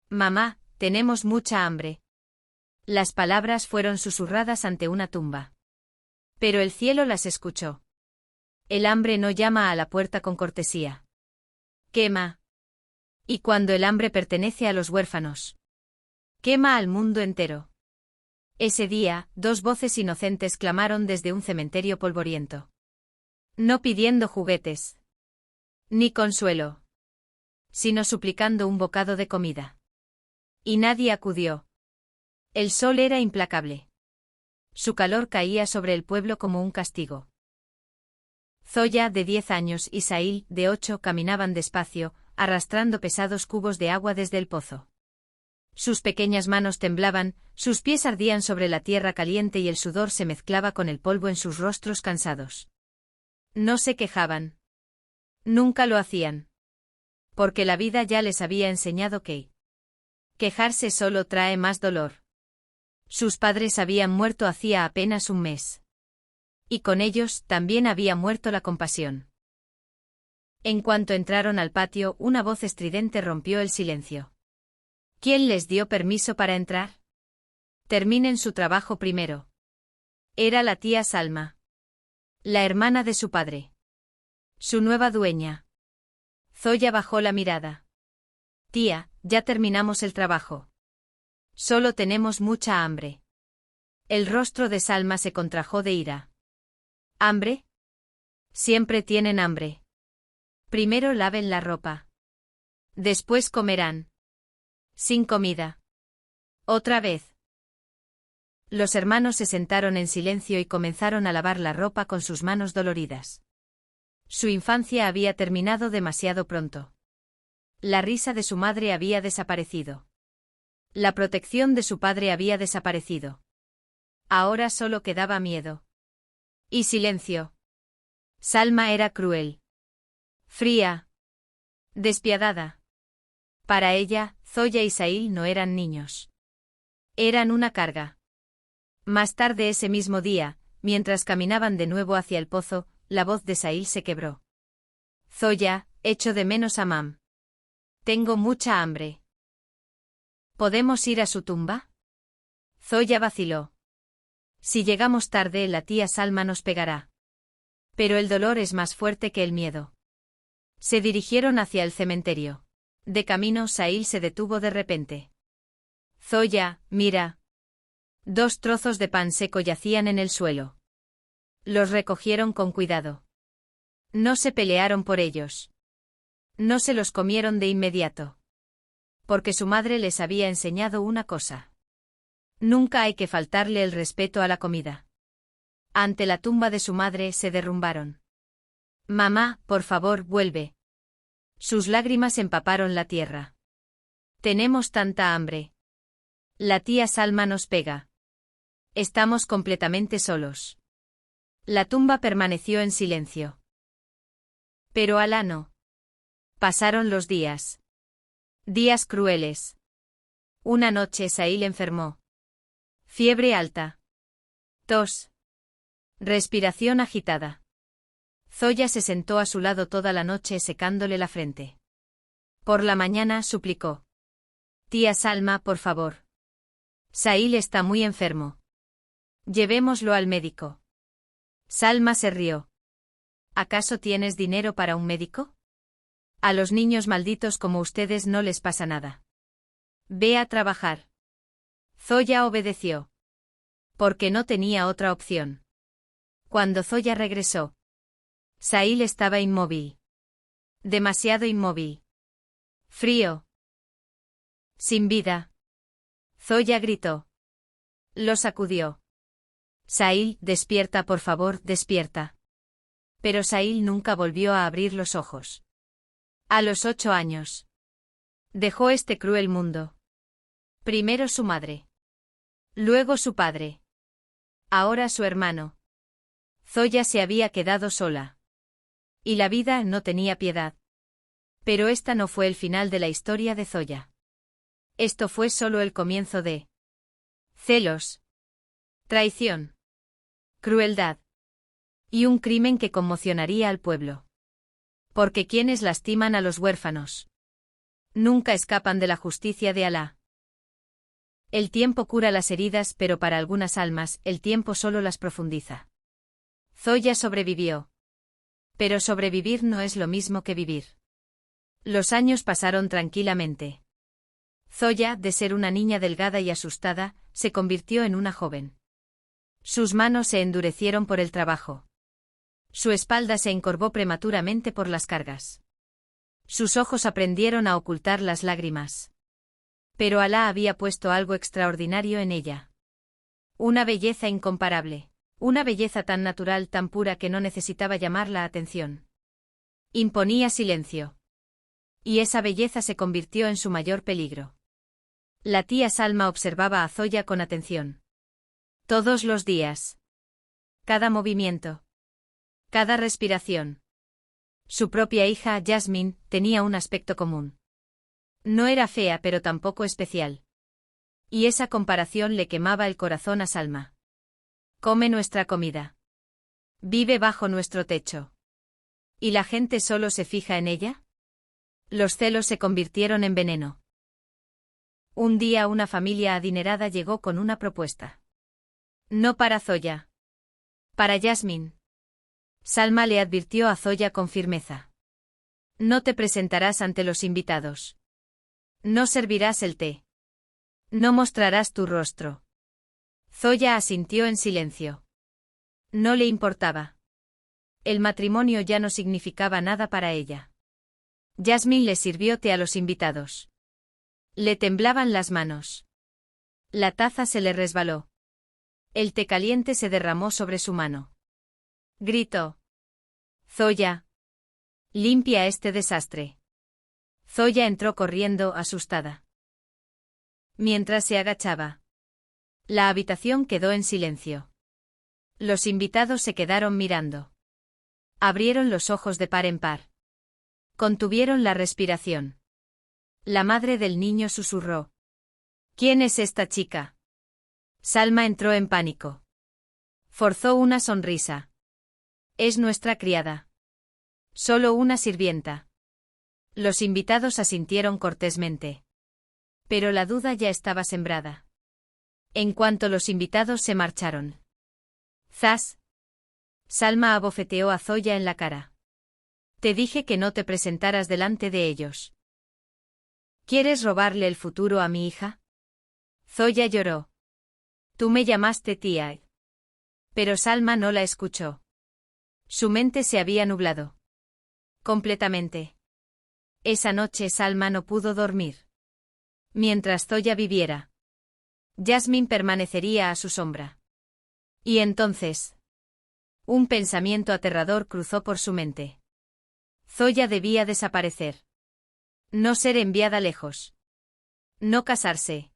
Mamá, tenemos mucha hambre. Las palabras fueron susurradas ante una tumba. Pero el cielo las escuchó. El hambre no llama a la puerta con cortesía. Quema. Y cuando el hambre pertenece a los huérfanos, quema al mundo entero. Ese día, dos voces inocentes clamaron desde un cementerio polvoriento. No pidiendo juguetes, ni consuelo, sino suplicando un bocado de comida. Y nadie acudió. El sol era implacable. Su calor caía sobre el pueblo como un castigo. Zoya, de 10 años, y Sahil, de 8, caminaban despacio, arrastrando pesados cubos de agua desde el pozo. Sus pequeñas manos temblaban, sus pies ardían sobre la tierra caliente y el sudor se mezclaba con el polvo en sus rostros cansados. No se quejaban. Nunca lo hacían. Porque la vida ya les había enseñado que quejarse solo trae más dolor. Sus padres habían muerto hacía apenas un mes. Y con ellos también había muerto la compasión. En cuanto entraron al patio, una voz estridente rompió el silencio. ¿Quién les dio permiso para entrar? Terminen su trabajo primero. Era la tía Salma. La hermana de su padre. Su nueva dueña. Zoya bajó la mirada. Tía, ya terminamos el trabajo. Solo tenemos mucha hambre. El rostro de Salma se contrajo de ira. ¿Hambre? Siempre tienen hambre. Primero laven la ropa. Después comerán. Sin comida. Otra vez. Los hermanos se sentaron en silencio y comenzaron a lavar la ropa con sus manos doloridas. Su infancia había terminado demasiado pronto. La risa de su madre había desaparecido. La protección de su padre había desaparecido. Ahora solo quedaba miedo. Y silencio. Salma era cruel. Fría. Despiadada. Para ella, Zoya y Sahil no eran niños. Eran una carga. Más tarde ese mismo día, mientras caminaban de nuevo hacia el pozo, la voz de Sahil se quebró. Zoya, echo de menos a Mam. Tengo mucha hambre. ¿Podemos ir a su tumba? Zoya vaciló. Si llegamos tarde, la tía Salma nos pegará. Pero el dolor es más fuerte que el miedo. Se dirigieron hacia el cementerio. De camino, Sahil se detuvo de repente. Zoya, mira. 2 trozos de pan seco yacían en el suelo. Los recogieron con cuidado. No se pelearon por ellos. No se los comieron de inmediato. Porque su madre les había enseñado una cosa. Nunca hay que faltarle el respeto a la comida. Ante la tumba de su madre se derrumbaron. Mamá, por favor, vuelve. Sus lágrimas empaparon la tierra. Tenemos tanta hambre. La tía Salma nos pega. Estamos completamente solos. La tumba permaneció en silencio. Pero Alá no. Pasaron los días. Días crueles. Una noche Sahil enfermó. Fiebre alta. Tos. Respiración agitada. Zoya se sentó a su lado toda la noche secándole la frente. Por la mañana suplicó. Tía Salma, por favor. Sahil está muy enfermo. Llevémoslo al médico. Salma se rió. ¿Acaso tienes dinero para un médico? A los niños malditos como ustedes no les pasa nada. Ve a trabajar. Zoya obedeció. Porque no tenía otra opción. Cuando Zoya regresó, Sahil estaba inmóvil. Demasiado inmóvil. Frío. Sin vida. Zoya gritó. Lo sacudió. Sahil, despierta, por favor, despierta. Pero Sahil nunca volvió a abrir los ojos. A los 8 años. Dejó este cruel mundo. Primero su madre. Luego su padre. Ahora su hermano. Zoya se había quedado sola. Y la vida no tenía piedad. Pero esta no fue el final de la historia de Zoya. Esto fue solo el comienzo de celos, traición, crueldad y un crimen que conmocionaría al pueblo. Porque quienes lastiman a los huérfanos Nunca escapan de la justicia de Alá. El tiempo cura las heridas, pero para algunas almas, el tiempo solo las profundiza. Zoya sobrevivió. Pero sobrevivir no es lo mismo que vivir. Los años pasaron tranquilamente. Zoya, de ser una niña delgada y asustada, se convirtió en una joven. Sus manos se endurecieron por el trabajo. Su espalda se encorvó prematuramente por las cargas. Sus ojos aprendieron a ocultar las lágrimas. Pero Alá había puesto algo extraordinario en ella. Una belleza incomparable. Una belleza tan natural, tan pura que no necesitaba llamar la atención. Imponía silencio. Y esa belleza se convirtió en su mayor peligro. La tía Salma observaba a Zoya con atención. Todos los días. Cada movimiento. Cada respiración. Su propia hija, Jasmine, tenía un aspecto común. No era fea, pero tampoco especial. Y esa comparación le quemaba el corazón a Salma. Come nuestra comida. Vive bajo nuestro techo. ¿Y la gente solo se fija en ella? Los celos se convirtieron en veneno. Un día una familia adinerada llegó con una propuesta. No para Zoya. Para Jasmine. Salma le advirtió a Zoya con firmeza. No te presentarás ante los invitados. No servirás el té. No mostrarás tu rostro. Zoya asintió en silencio. No le importaba. El matrimonio ya no significaba nada para ella. Jasmine le sirvió té a los invitados. Le temblaban las manos. La taza se le resbaló. El té caliente se derramó sobre su mano. Gritó. Zoya. Limpia este desastre. Zoya entró corriendo, asustada. Mientras se agachaba. La habitación quedó en silencio. Los invitados se quedaron mirando. Abrieron los ojos de par en par. Contuvieron la respiración. La madre del niño susurró. ¿Quién es esta chica? Salma entró en pánico. Forzó una sonrisa. Es nuestra criada. Solo una sirvienta. Los invitados asintieron cortésmente. Pero la duda ya estaba sembrada. En cuanto los invitados se marcharon. ¡Zas! Salma abofeteó a Zoya en la cara. Te dije que no te presentaras delante de ellos. ¿Quieres robarle el futuro a mi hija? Zoya lloró. Tú me llamaste tía. Pero Salma no la escuchó. Su mente se había nublado. Completamente. Esa noche Salma no pudo dormir. Mientras Zoya viviera, Jasmine permanecería a su sombra. Y entonces, un pensamiento aterrador cruzó por su mente. Zoya debía desaparecer. No ser enviada lejos. No casarse.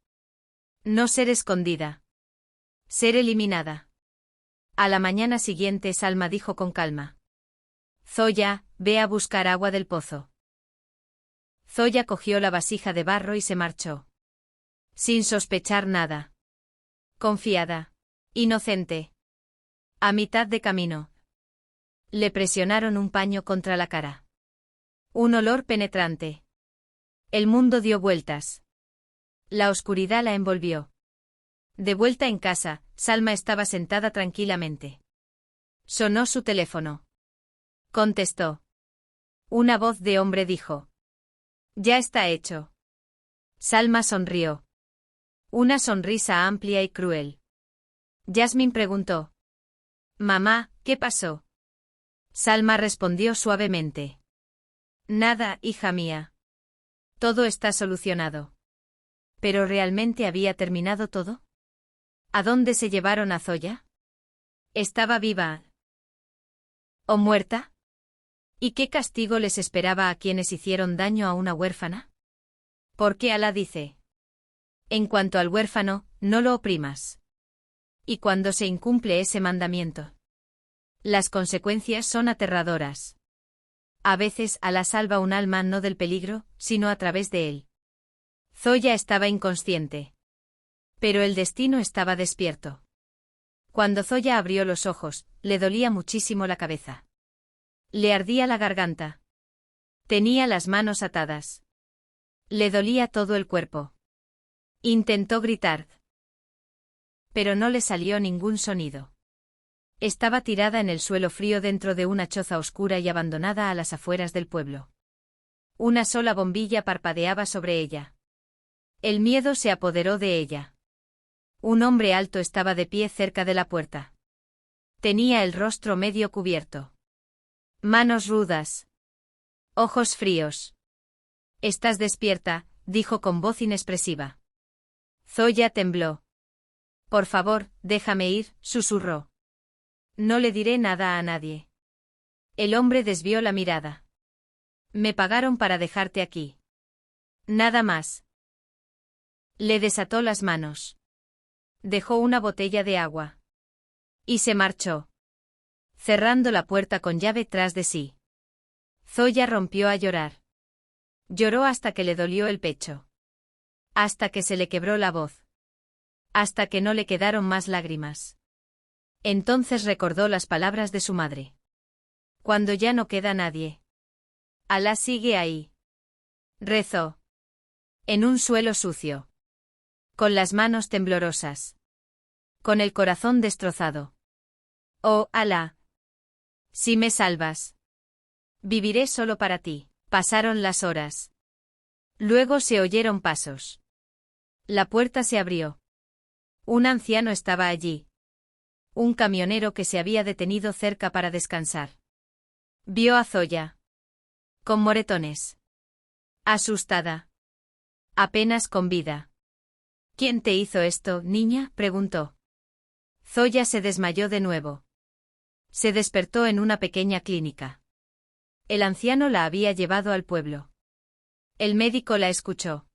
No ser escondida. Ser eliminada. A la mañana siguiente Salma dijo con calma. Zoya, ve a buscar agua del pozo. Zoya cogió la vasija de barro y se marchó. Sin sospechar nada. Confiada. Inocente. A mitad de camino. Le presionaron un paño contra la cara. Un olor penetrante. El mundo dio vueltas. La oscuridad la envolvió. De vuelta en casa, Salma estaba sentada tranquilamente. Sonó su teléfono. Contestó. Una voz de hombre dijo. Ya está hecho. Salma sonrió. Una sonrisa amplia y cruel. Jasmine preguntó. Mamá, ¿qué pasó? Salma respondió suavemente. Nada, hija mía. Todo está solucionado. ¿Pero realmente había terminado todo? ¿A dónde se llevaron a Zoya? ¿Estaba viva? ¿O muerta? ¿Y qué castigo les esperaba a quienes hicieron daño a una huérfana? Porque Alá dice. En cuanto al huérfano, no lo oprimas. Y cuando se incumple ese mandamiento, las consecuencias son aterradoras. A veces Alá salva un alma no del peligro, sino a través de él. Zoya estaba inconsciente. Pero el destino estaba despierto. Cuando Zoya abrió los ojos, le dolía muchísimo la cabeza. Le ardía la garganta. Tenía las manos atadas. Le dolía todo el cuerpo. Intentó gritar, pero no le salió ningún sonido. Estaba tirada en el suelo frío dentro de una choza oscura y abandonada a las afueras del pueblo. Una sola bombilla parpadeaba sobre ella. El miedo se apoderó de ella. Un hombre alto estaba de pie cerca de la puerta. Tenía el rostro medio cubierto. Manos rudas. Ojos fríos. «Estás despierta», dijo con voz inexpresiva. Zoya tembló. «Por favor, déjame ir», susurró. «No le diré nada a nadie». El hombre desvió la mirada. «Me pagaron para dejarte aquí. Nada más». Le desató las manos. Dejó una botella de agua. Y se marchó, cerrando la puerta con llave tras de sí. Zoya rompió a llorar. Lloró hasta que le dolió el pecho. Hasta que se le quebró la voz. Hasta que no le quedaron más lágrimas. Entonces recordó las palabras de su madre. Cuando ya no queda nadie. Alá sigue ahí. Rezó. En un suelo sucio. Con las manos temblorosas. Con el corazón destrozado. Oh, Alá. Si me salvas. Viviré solo para ti. Pasaron las horas. Luego se oyeron pasos. La puerta se abrió. Un anciano estaba allí. Un camionero que se había detenido cerca para descansar. Vio a Zoya. Con moretones. Asustada. Apenas con vida. ¿Quién te hizo esto, niña?, preguntó. Zoya se desmayó de nuevo. Se despertó en una pequeña clínica. El anciano la había llevado al pueblo. El médico la escuchó.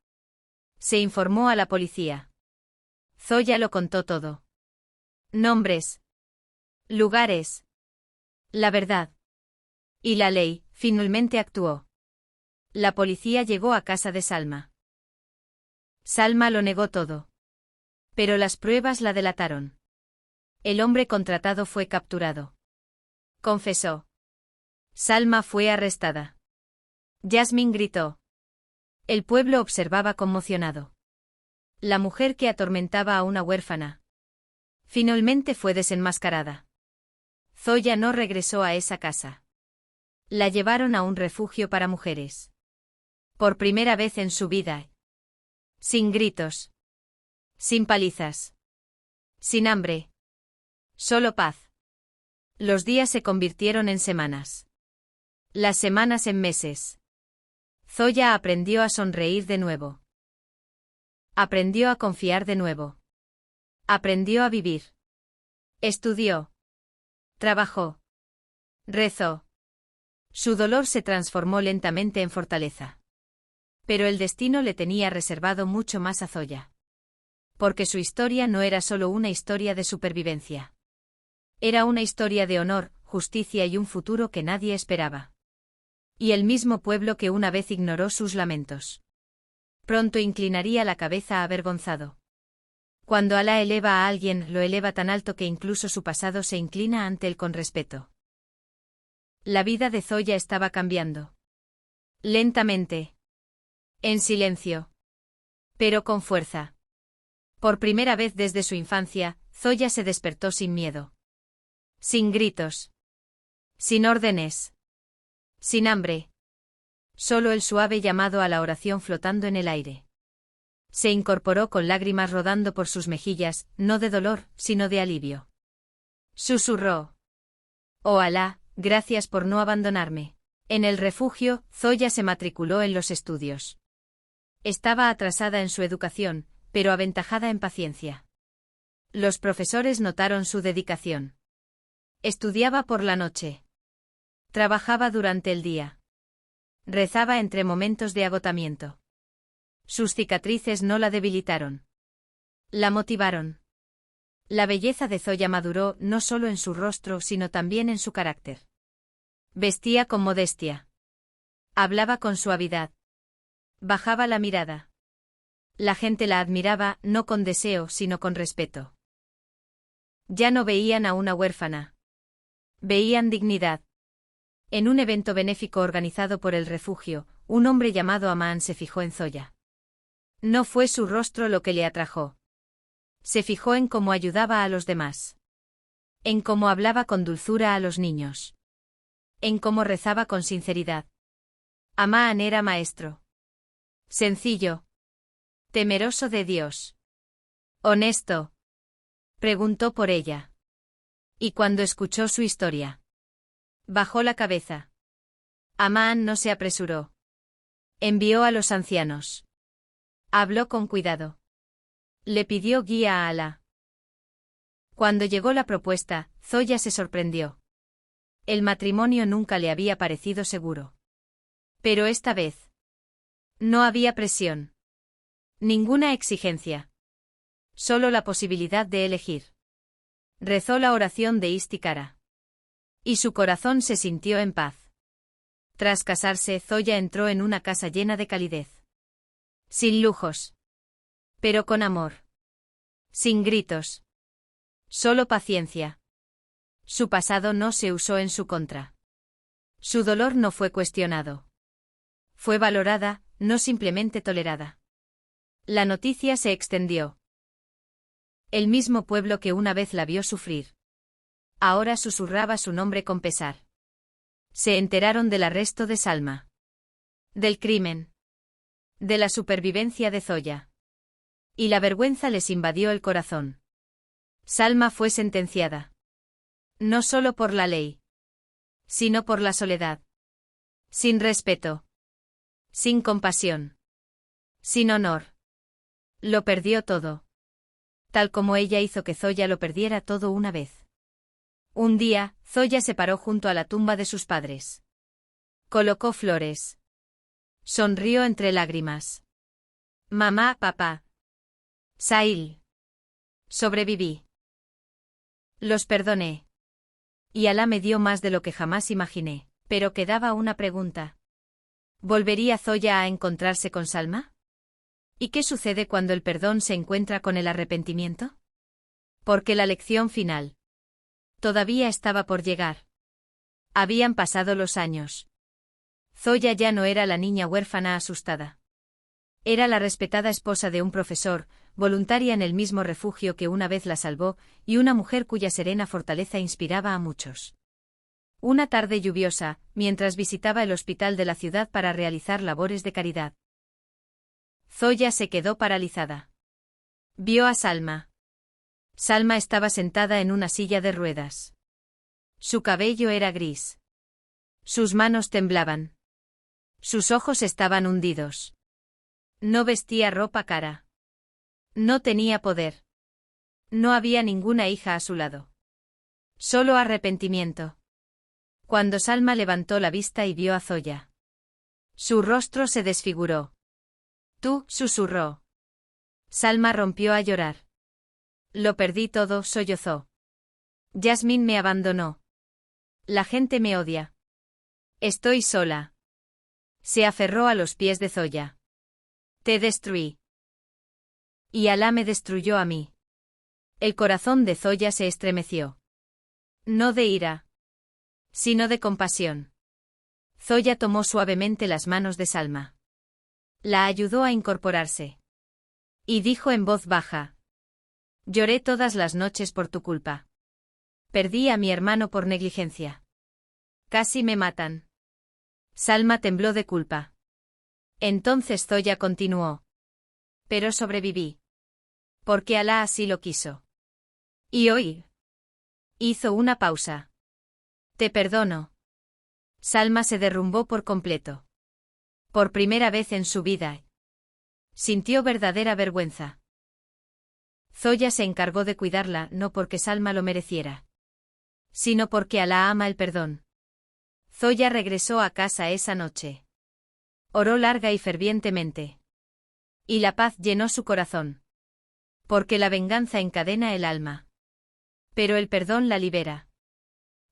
Se informó a la policía. Zoya lo contó todo. Nombres. Lugares. La verdad. Y la ley, finalmente actuó. La policía llegó a casa de Salma. Salma lo negó todo. Pero las pruebas la delataron. El hombre contratado fue capturado. Confesó. Salma fue arrestada. Yasmín gritó. El pueblo observaba conmocionado. La mujer que atormentaba a una huérfana. Finalmente fue desenmascarada. Zoya no regresó a esa casa. La llevaron a un refugio para mujeres. Por primera vez en su vida. Sin gritos. Sin palizas. Sin hambre. Solo paz. Los días se convirtieron en semanas. Las semanas en meses. Zoya aprendió a sonreír de nuevo. Aprendió a confiar de nuevo. Aprendió a vivir. Estudió. Trabajó. Rezó. Su dolor se transformó lentamente en fortaleza. Pero el destino le tenía reservado mucho más a Zoya. Porque su historia no era solo una historia de supervivencia. Era una historia de honor, justicia y un futuro que nadie esperaba. Y el mismo pueblo que una vez ignoró sus lamentos. Pronto inclinaría la cabeza avergonzado. Cuando Alá eleva a alguien, lo eleva tan alto que incluso su pasado se inclina ante él con respeto. La vida de Zoya estaba cambiando. Lentamente. En silencio. Pero con fuerza. Por primera vez desde su infancia, Zoya se despertó sin miedo. Sin gritos. Sin órdenes. Sin hambre. Solo el suave llamado a la oración flotando en el aire. Se incorporó con lágrimas rodando por sus mejillas, no de dolor, sino de alivio. Susurró. Oh Alá, gracias por no abandonarme. En el refugio, Zoya se matriculó en los estudios. Estaba atrasada en su educación, pero aventajada en paciencia. Los profesores notaron su dedicación. Estudiaba por la noche. Trabajaba durante el día. Rezaba entre momentos de agotamiento. Sus cicatrices no la debilitaron. La motivaron. La belleza de Zoya maduró no solo en su rostro sino también en su carácter. Vestía con modestia. Hablaba con suavidad. Bajaba la mirada. La gente la admiraba no con deseo sino con respeto. Ya no veían a una huérfana. Veían dignidad. En un evento benéfico organizado por el refugio, Un hombre llamado Amán se fijó en Zoya. No fue su rostro lo que le atrajo. Se fijó en cómo ayudaba a los demás. En cómo hablaba con dulzura a los niños. En cómo rezaba con sinceridad. Amán era maestro. Sencillo. Temeroso de Dios. Honesto. Preguntó por ella. Y cuando escuchó su historia, bajó la cabeza. Amán no se apresuró. Envió a los ancianos. Habló con cuidado. Le pidió guía a Alá. Cuando llegó la propuesta, Zoya se sorprendió. El matrimonio nunca le había parecido seguro. Pero esta vez no había presión. Ninguna exigencia. Solo la posibilidad de elegir. Rezó la oración de Istikara. Y su corazón se sintió en paz. Tras casarse, Zoya entró en una casa llena de calidez. Sin lujos. Pero con amor. Sin gritos. Solo paciencia. Su pasado no se usó en su contra. Su dolor no fue cuestionado. Fue valorada, no simplemente tolerada. La noticia se extendió. El mismo pueblo que una vez la vio sufrir. Ahora susurraba su nombre con pesar. Se enteraron del arresto de Salma. Del crimen. De la supervivencia de Zoya. Y la vergüenza les invadió el corazón. Salma fue sentenciada. No solo por la ley. Sino por la soledad. Sin respeto. Sin compasión. Sin honor. Lo perdió todo. Tal como ella hizo que Zoya lo perdiera todo una vez. Un día, Zoya se paró junto a la tumba de sus padres. Colocó flores. Sonrió entre lágrimas. Mamá, papá. Sail. Sobreviví. Los perdoné. Y Alá me dio más de lo que jamás imaginé, pero quedaba una pregunta. ¿Volvería Zoya a encontrarse con Salma? ¿Y qué sucede cuando el perdón se encuentra con el arrepentimiento? Porque la lección final todavía estaba por llegar. Habían pasado los años. Zoya ya no era la niña huérfana asustada. Era la respetada esposa de un profesor, voluntaria en el mismo refugio que una vez la salvó, y una mujer cuya serena fortaleza inspiraba a muchos. Una tarde lluviosa, mientras visitaba el hospital de la ciudad para realizar labores de caridad, Zoya se quedó paralizada. Vio a Salma. Salma estaba sentada en una silla de ruedas. Su cabello era gris. Sus manos temblaban. Sus ojos estaban hundidos. No vestía ropa cara. No tenía poder. No había ninguna hija a su lado. Solo arrepentimiento. Cuando Salma levantó la vista y vio a Zoya, su rostro se desfiguró. Tú, susurró. Salma rompió a llorar. Lo perdí todo, sollozó. Yasmín me abandonó. La gente me odia. Estoy sola. Se aferró a los pies de Zoya. Te destruí. Y Alá me destruyó a mí. El corazón de Zoya se estremeció. No de ira, sino de compasión. Zoya tomó suavemente las manos de Salma. La ayudó a incorporarse. Y dijo en voz baja. Lloré todas las noches por tu culpa. Perdí a mi hermano por negligencia. Casi me matan. Salma tembló de culpa. Entonces Zoya continuó. Pero sobreviví. Porque Alá así lo quiso. Y hoy. Hizo una pausa. Te perdono. Salma se derrumbó por completo. Por primera vez en su vida. Sintió verdadera vergüenza. Zoya se encargó de cuidarla no porque Salma lo mereciera, sino porque Alá ama el perdón. Zoya regresó a casa esa noche. Oró larga y fervientemente. Y la paz llenó su corazón. Porque la venganza encadena el alma. Pero el perdón la libera.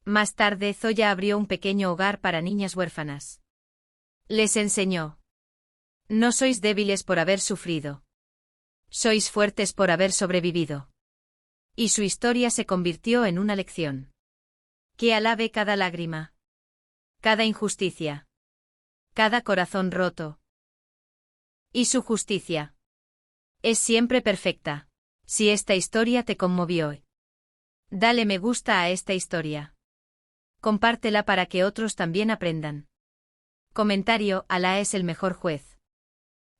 Más tarde Zoya abrió un pequeño hogar para niñas huérfanas. Les enseñó. No sois débiles por haber sufrido. Sois fuertes por haber sobrevivido. Y su historia se convirtió en una lección. Que Alá ve cada lágrima. Cada injusticia. cada corazón roto. Y su justicia es siempre perfecta. Si esta historia te conmovió, dale me gusta a esta historia. Compártela para que otros también aprendan. Comentario: Alá es el mejor juez.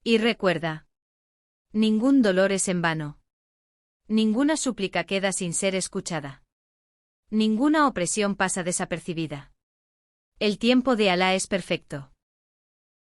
Y recuerda, ningún dolor es en vano. Ninguna súplica queda sin ser escuchada. Ninguna opresión pasa desapercibida. El tiempo de Alá es perfecto.